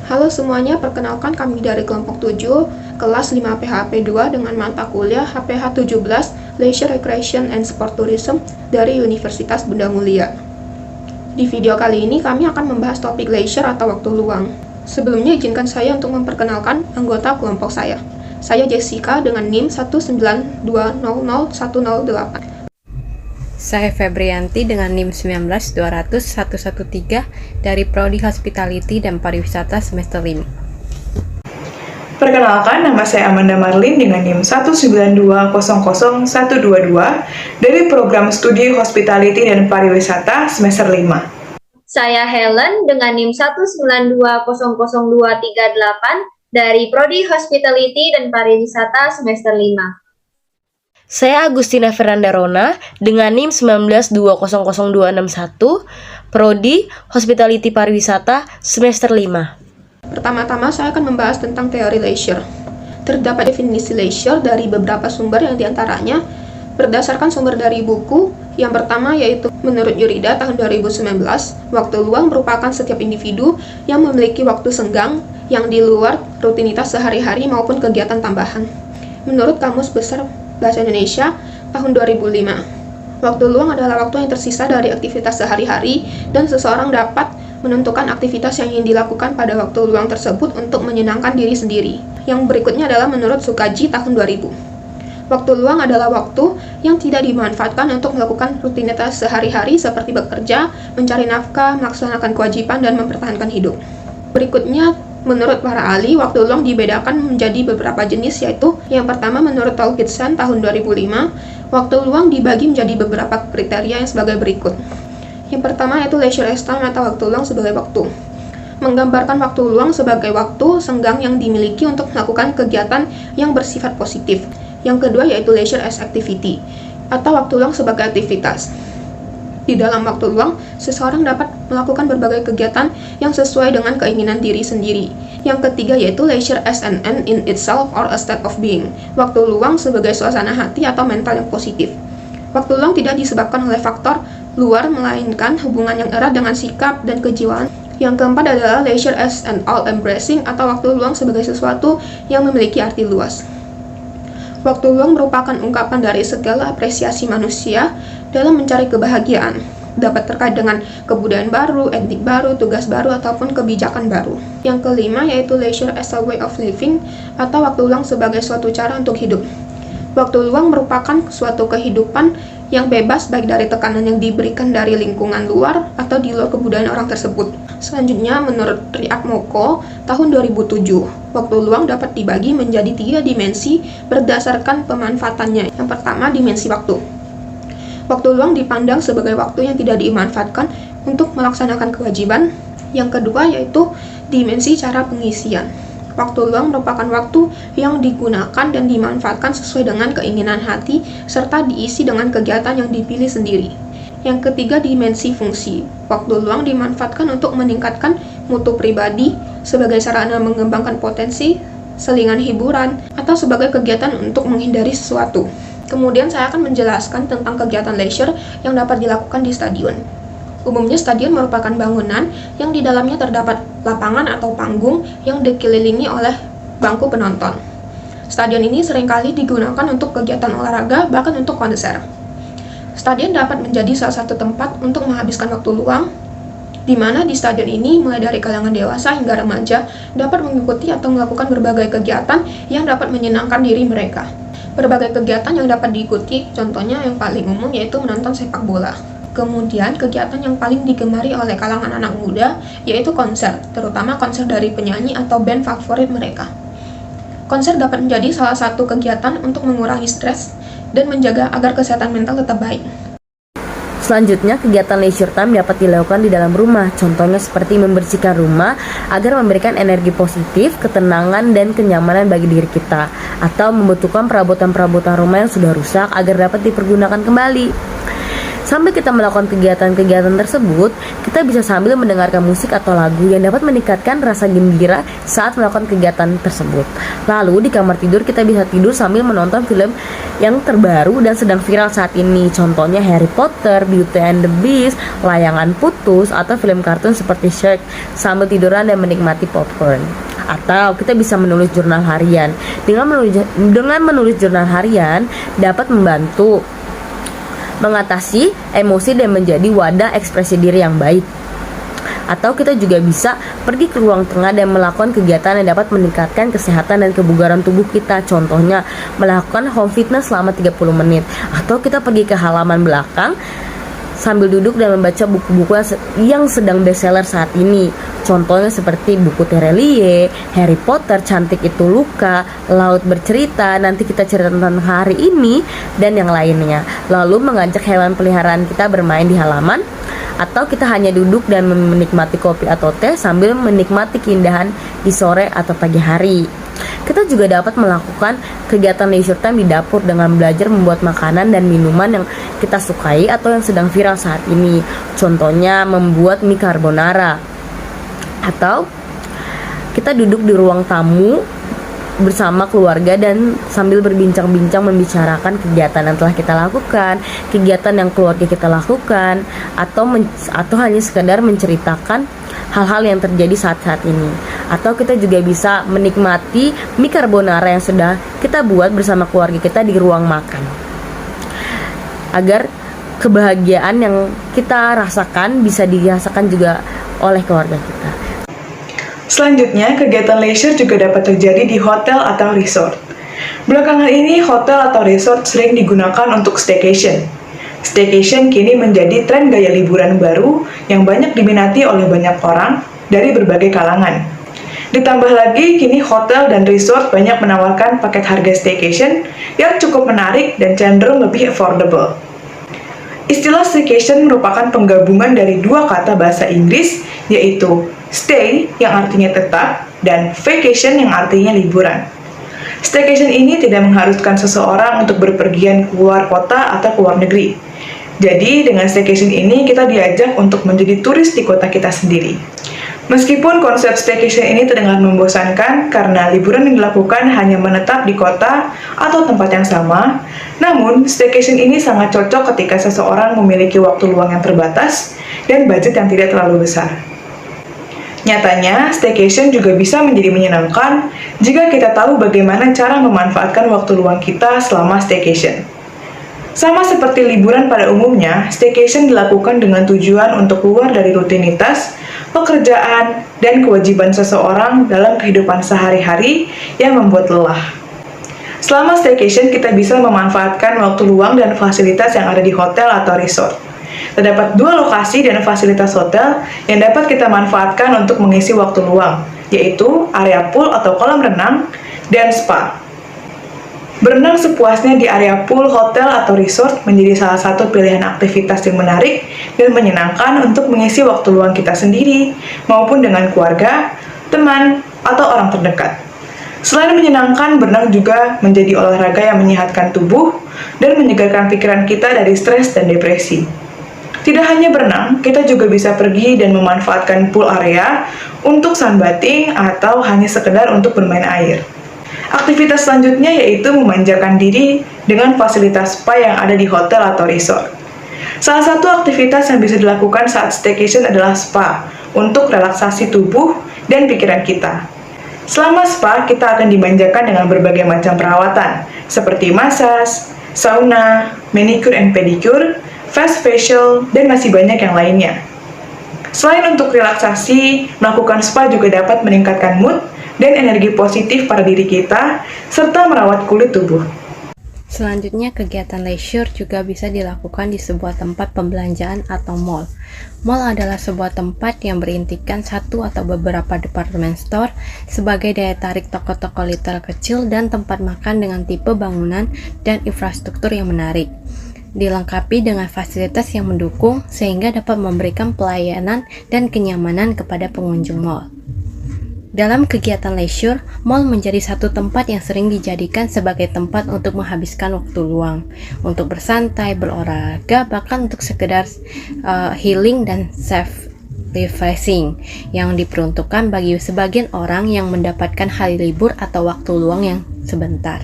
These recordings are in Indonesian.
Halo semuanya, perkenalkan kami dari kelompok 7, kelas 5 PHP2 dengan mata kuliah HPH 17, Leisure Recreation and Sport Tourism dari Universitas Bunda Mulia. Di video kali ini kami akan membahas topik leisure atau waktu luang. Sebelumnya izinkan saya untuk memperkenalkan anggota kelompok saya. Saya Jessica dengan NIM 192000108. Saya Febrianti dengan NIM 192001113 dari Prodi Hospitality dan Pariwisata semester 5. Perkenalkan, nama saya Amanda Marlin dengan NIM 192000122 dari Program Studi Hospitality dan Pariwisata semester 5. Saya Helen dengan NIM 192000238 dari Prodi Hospitality dan Pariwisata semester 5. Saya Agustina Fernanda Rona dengan NIM 192000261, Prodi Hospitality Pariwisata semester 5. Pertama-tama saya akan membahas tentang teori leisure. Terdapat definisi leisure dari beberapa sumber yang diantaranya berdasarkan sumber dari buku. Yang pertama yaitu menurut Yurida tahun 2019, waktu luang merupakan setiap individu yang memiliki waktu senggang yang di luar rutinitas sehari-hari maupun kegiatan tambahan. Menurut Kamus Besar Bahasa Indonesia tahun 2005, waktu luang adalah waktu yang tersisa dari aktivitas sehari-hari dan seseorang dapat menentukan aktivitas yang ingin dilakukan pada waktu luang tersebut untuk menyenangkan diri sendiri. Yang berikutnya adalah menurut Sukaji tahun 2000. Waktu luang adalah waktu yang tidak dimanfaatkan untuk melakukan rutinitas sehari-hari seperti bekerja, mencari nafkah, melaksanakan kewajiban, dan mempertahankan hidup. Berikutnya, menurut para ahli, waktu luang dibedakan menjadi beberapa jenis, yaitu yang pertama menurut Taukidsan tahun 2005, waktu luang dibagi menjadi beberapa kriteria yang sebagai berikut. Yang pertama yaitu leisure time atau waktu luang sebagai waktu. Menggambarkan waktu luang sebagai waktu senggang yang dimiliki untuk melakukan kegiatan yang bersifat positif. Yang kedua yaitu leisure as activity atau waktu luang sebagai aktivitas. Di dalam waktu luang, seseorang dapat melakukan berbagai kegiatan yang sesuai dengan keinginan diri sendiri. Yang ketiga yaitu leisure as an end in itself or a state of being. Waktu luang sebagai suasana hati atau mental yang positif. Waktu luang tidak disebabkan oleh faktor luar, melainkan hubungan yang erat dengan sikap dan kejiwaan. Yang keempat adalah leisure as an all-embracing atau waktu luang sebagai sesuatu yang memiliki arti luas. Waktu luang merupakan ungkapan dari segala apresiasi manusia dalam mencari kebahagiaan. Dapat terkait dengan kebudayaan baru, etnik baru, tugas baru, ataupun kebijakan baru. Yang kelima yaitu leisure as a way of living atau waktu luang sebagai suatu cara untuk hidup. Waktu luang merupakan suatu kehidupan yang bebas baik dari tekanan yang diberikan dari lingkungan luar atau di luar kebudayaan orang tersebut. Selanjutnya, menurut Riak Moko tahun 2007, waktu luang dapat dibagi menjadi 3 dimensi berdasarkan pemanfaatannya. Yang pertama, dimensi waktu. Waktu luang dipandang sebagai waktu yang tidak dimanfaatkan untuk melaksanakan kewajiban. Yang kedua yaitu dimensi cara pengisian. Waktu luang merupakan waktu yang digunakan dan dimanfaatkan sesuai dengan keinginan hati serta diisi dengan kegiatan yang dipilih sendiri. Yang ketiga, dimensi fungsi. Waktu luang dimanfaatkan untuk meningkatkan mutu pribadi sebagai sarana mengembangkan potensi, selingan hiburan, atau sebagai kegiatan untuk menghindari sesuatu. Kemudian saya akan menjelaskan tentang kegiatan leisure yang dapat dilakukan di stadion. Umumnya stadion merupakan bangunan yang di dalamnya terdapat lapangan atau panggung yang dikelilingi oleh bangku penonton. Stadion ini seringkali digunakan untuk kegiatan olahraga, bahkan untuk konser. Stadion dapat menjadi salah satu tempat untuk menghabiskan waktu luang, di mana di stadion ini mulai dari kalangan dewasa hingga remaja dapat mengikuti atau melakukan berbagai kegiatan yang dapat menyenangkan diri mereka. Berbagai kegiatan yang dapat diikuti, contohnya yang paling umum yaitu menonton sepak bola. Kemudian, kegiatan yang paling digemari oleh kalangan anak muda yaitu konser, terutama konser dari penyanyi atau band favorit mereka. Konser dapat menjadi salah satu kegiatan untuk mengurangi stres dan menjaga agar kesehatan mental tetap baik. Selanjutnya, kegiatan leisure time dapat dilakukan di dalam rumah, contohnya seperti membersihkan rumah agar memberikan energi positif, ketenangan, dan kenyamanan bagi diri kita, atau membutuhkan perabotan-perabotan rumah yang sudah rusak agar dapat dipergunakan kembali. Sambil kita melakukan kegiatan-kegiatan tersebut, kita bisa sambil mendengarkan musik atau lagu yang dapat meningkatkan rasa gembira saat melakukan kegiatan tersebut. Lalu di kamar tidur kita bisa tidur sambil menonton film yang terbaru dan sedang viral saat ini. Contohnya Harry Potter, Beauty and the Beast, Layangan Putus, atau film kartun seperti Shrek sambil tiduran dan menikmati popcorn. Atau kita bisa menulis jurnal harian. Dengan menulis jurnal harian dapat membantu mengatasi emosi dan menjadi wadah ekspresi diri yang baik. Atau kita juga bisa pergi ke ruang tengah dan melakukan kegiatan yang dapat meningkatkan kesehatan dan kebugaran tubuh kita. Contohnya melakukan home fitness selama 30 menit. Atau kita pergi ke halaman belakang sambil duduk dan membaca buku-buku yang sedang bestseller saat ini. Contohnya seperti buku Terelie, Harry Potter, Cantik Itu Luka, Laut Bercerita, Nanti Kita Cerita Tentang Hari Ini, dan yang lainnya. Lalu mengajak hewan peliharaan kita bermain di halaman, atau kita hanya duduk dan menikmati kopi atau teh sambil menikmati keindahan di sore atau pagi hari. Kita juga dapat melakukan kegiatan leisure time di dapur dengan belajar membuat makanan dan minuman yang kita sukai atau yang sedang viral saat ini. Contohnya membuat mie carbonara. Atau kita duduk di ruang tamu bersama keluarga dan sambil berbincang-bincang membicarakan kegiatan yang telah kita lakukan, kegiatan yang keluarga kita lakukan, atau hanya sekedar menceritakan hal-hal yang terjadi saat-saat ini. Atau kita juga bisa menikmati mie carbonara yang sudah kita buat bersama keluarga kita di ruang makan, agar kebahagiaan yang kita rasakan bisa dirasakan juga oleh keluarga kita. Selanjutnya, kegiatan leisure juga dapat terjadi di hotel atau resort. Belakangan ini, hotel atau resort sering digunakan untuk staycation. Staycation kini menjadi tren gaya liburan baru yang banyak diminati oleh banyak orang dari berbagai kalangan. Ditambah lagi, kini hotel dan resort banyak menawarkan paket harga staycation yang cukup menarik dan cenderung lebih affordable. Istilah staycation merupakan penggabungan dari dua kata bahasa Inggris, yaitu stay yang artinya tetap dan vacation yang artinya liburan. Staycation ini tidak mengharuskan seseorang untuk berpergian keluar kota atau keluar negeri. Jadi dengan staycation ini kita diajak untuk menjadi turis di kota kita sendiri. Meskipun konsep staycation ini terdengar membosankan karena liburan yang dilakukan hanya menetap di kota atau tempat yang sama, namun staycation ini sangat cocok ketika seseorang memiliki waktu luang yang terbatas dan budget yang tidak terlalu besar. Nyatanya, staycation juga bisa menjadi menyenangkan jika kita tahu bagaimana cara memanfaatkan waktu luang kita selama staycation. Sama seperti liburan pada umumnya, staycation dilakukan dengan tujuan untuk keluar dari rutinitas, pekerjaan, dan kewajiban seseorang dalam kehidupan sehari-hari yang membuat lelah. Selama staycation, kita bisa memanfaatkan waktu luang dan fasilitas yang ada di hotel atau resort. Terdapat dua lokasi dan fasilitas hotel yang dapat kita manfaatkan untuk mengisi waktu luang, yaitu area pool atau kolam renang dan spa. Berenang sepuasnya di area pool, hotel, atau resort menjadi salah satu pilihan aktivitas yang menarik dan menyenangkan untuk mengisi waktu luang kita sendiri maupun dengan keluarga, teman, atau orang terdekat. Selain menyenangkan, berenang juga menjadi olahraga yang menyehatkan tubuh dan menyegarkan pikiran kita dari stres dan depresi. Tidak hanya berenang, kita juga bisa pergi dan memanfaatkan pool area untuk sunbathing atau hanya sekedar untuk bermain air. Aktivitas selanjutnya yaitu memanjakan diri dengan fasilitas spa yang ada di hotel atau resort. Salah satu aktivitas yang bisa dilakukan saat staycation adalah spa untuk relaksasi tubuh dan pikiran kita. Selama spa, kita akan dimanjakan dengan berbagai macam perawatan seperti massage, sauna, manicure and pedicure, fast facial, dan masih banyak yang lainnya. Selain untuk relaksasi, melakukan spa juga dapat meningkatkan mood dan energi positif pada diri kita, serta merawat kulit tubuh. Selanjutnya, kegiatan leisure juga bisa dilakukan di sebuah tempat pembelanjaan atau mall. Mall adalah sebuah tempat yang berintikan satu atau beberapa department store sebagai daya tarik toko-toko retail kecil dan tempat makan dengan tipe bangunan dan infrastruktur yang menarik. Dilengkapi dengan fasilitas yang mendukung sehingga dapat memberikan pelayanan dan kenyamanan kepada pengunjung mall. Dalam kegiatan leisure, mall menjadi satu tempat yang sering dijadikan sebagai tempat untuk menghabiskan waktu luang, untuk bersantai, berolahraga, bahkan untuk sekedar healing dan self-refreshing yang diperuntukkan bagi sebagian orang yang mendapatkan hari libur atau waktu luang yang sebentar.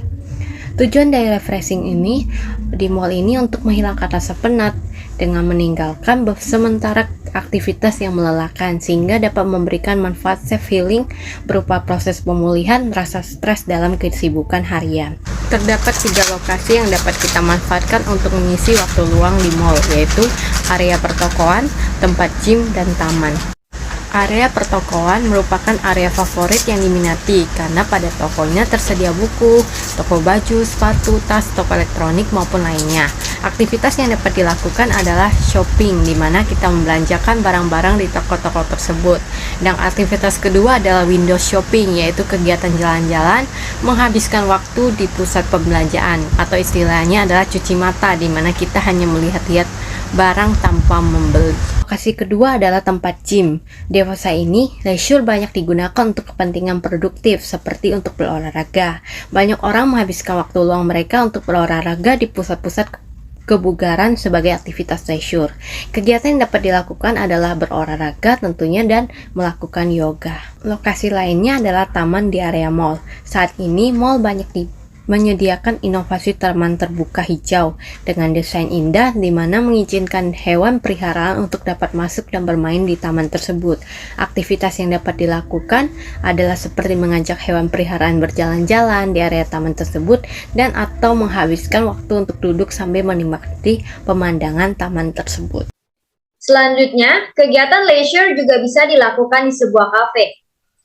Tujuan dari refreshing ini di mall ini untuk menghilangkan rasa penat dengan meninggalkan sementara aktivitas yang melelahkan sehingga dapat memberikan manfaat self-healing berupa proses pemulihan rasa stres dalam kesibukan harian. Terdapat 3 lokasi yang dapat kita manfaatkan untuk mengisi waktu luang di mall, yaitu area pertokoan, tempat gym, dan taman. Area pertokoan merupakan area favorit yang diminati karena pada tokonya tersedia buku, toko baju, sepatu, tas, toko elektronik maupun lainnya. Aktivitas yang dapat dilakukan adalah shopping, di mana kita membelanjakan barang-barang di toko-toko tersebut. Dan aktivitas kedua adalah window shopping, yaitu kegiatan jalan-jalan menghabiskan waktu di pusat pembelanjaan, atau istilahnya adalah cuci mata, di mana kita hanya melihat-lihat barang tanpa membeli. Lokasi kedua adalah tempat gym. Di fase ini, leisure banyak digunakan untuk kepentingan produktif, seperti untuk berolahraga. Banyak orang menghabiskan waktu luang mereka untuk berolahraga di pusat-pusat kebugaran sebagai aktivitas leisure. Kegiatan yang dapat dilakukan adalah berolahraga tentunya dan melakukan yoga. Lokasi lainnya adalah taman di area mall. Saat ini, mall banyak menyediakan inovasi taman terbuka hijau dengan desain indah di mana mengizinkan hewan peliharaan untuk dapat masuk dan bermain di taman tersebut. Aktivitas yang dapat dilakukan adalah seperti mengajak hewan peliharaan berjalan-jalan di area taman tersebut dan atau menghabiskan waktu untuk duduk sambil menikmati pemandangan taman tersebut. Selanjutnya, kegiatan leisure juga bisa dilakukan di sebuah kafe.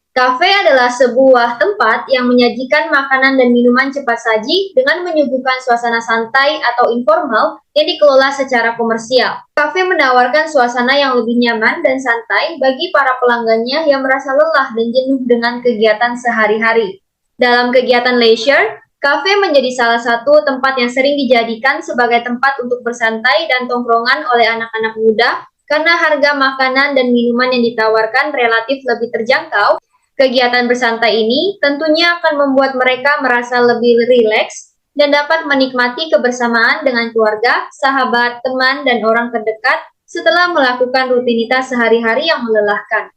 Kafe adalah sebuah tempat yang menyajikan makanan dan minuman cepat saji dengan menyuguhkan suasana santai atau informal yang dikelola secara komersial. Kafe menawarkan suasana yang lebih nyaman dan santai bagi para pelanggannya yang merasa lelah dan jenuh dengan kegiatan sehari-hari. Dalam kegiatan leisure, kafe menjadi salah satu tempat yang sering dijadikan sebagai tempat untuk bersantai dan tongkrongan oleh anak-anak muda karena harga makanan dan minuman yang ditawarkan relatif lebih terjangkau. Kegiatan bersantai ini tentunya akan membuat mereka merasa lebih rileks dan dapat menikmati kebersamaan dengan keluarga, sahabat, teman, dan orang terdekat setelah melakukan rutinitas sehari-hari yang melelahkan.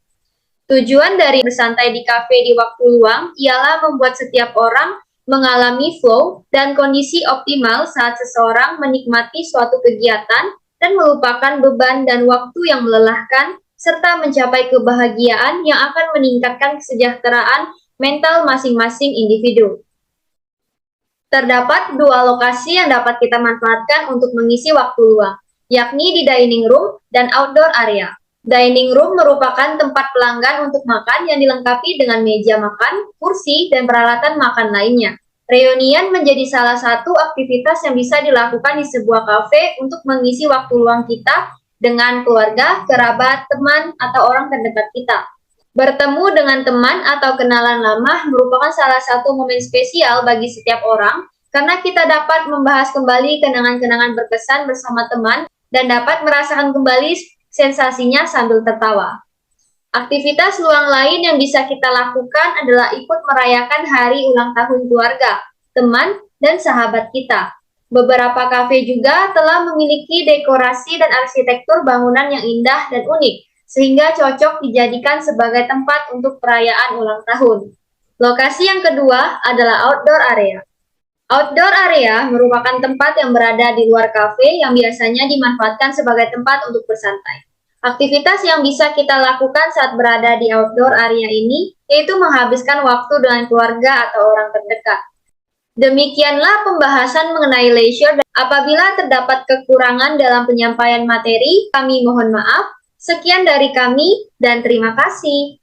Tujuan dari bersantai di kafe di waktu luang ialah membuat setiap orang mengalami flow dan kondisi optimal saat seseorang menikmati suatu kegiatan dan melupakan beban dan waktu yang melelahkan serta mencapai kebahagiaan yang akan meningkatkan kesejahteraan mental masing-masing individu. Terdapat 2 lokasi yang dapat kita manfaatkan untuk mengisi waktu luang, yakni di dining room dan outdoor area. Dining room merupakan tempat pelanggan untuk makan yang dilengkapi dengan meja makan, kursi, dan peralatan makan lainnya. Reunian menjadi salah satu aktivitas yang bisa dilakukan di sebuah kafe untuk mengisi waktu luang kita dengan keluarga, kerabat, teman, atau orang terdekat kita. Bertemu dengan teman atau kenalan lama merupakan salah satu momen spesial bagi setiap orang karena kita dapat membahas kembali kenangan-kenangan berkesan bersama teman dan dapat merasakan kembali sensasinya sambil tertawa. Aktivitas luang lain yang bisa kita lakukan adalah ikut merayakan hari ulang tahun keluarga, teman, dan sahabat kita. Beberapa kafe juga telah memiliki dekorasi dan arsitektur bangunan yang indah dan unik, sehingga cocok dijadikan sebagai tempat untuk perayaan ulang tahun. Lokasi yang kedua adalah outdoor area. Outdoor area merupakan tempat yang berada di luar kafe yang biasanya dimanfaatkan sebagai tempat untuk bersantai. Aktivitas yang bisa kita lakukan saat berada di outdoor area ini yaitu menghabiskan waktu dengan keluarga atau orang terdekat. Demikianlah pembahasan mengenai leisure. Apabila terdapat kekurangan dalam penyampaian materi, kami mohon maaf. Sekian dari kami dan terima kasih.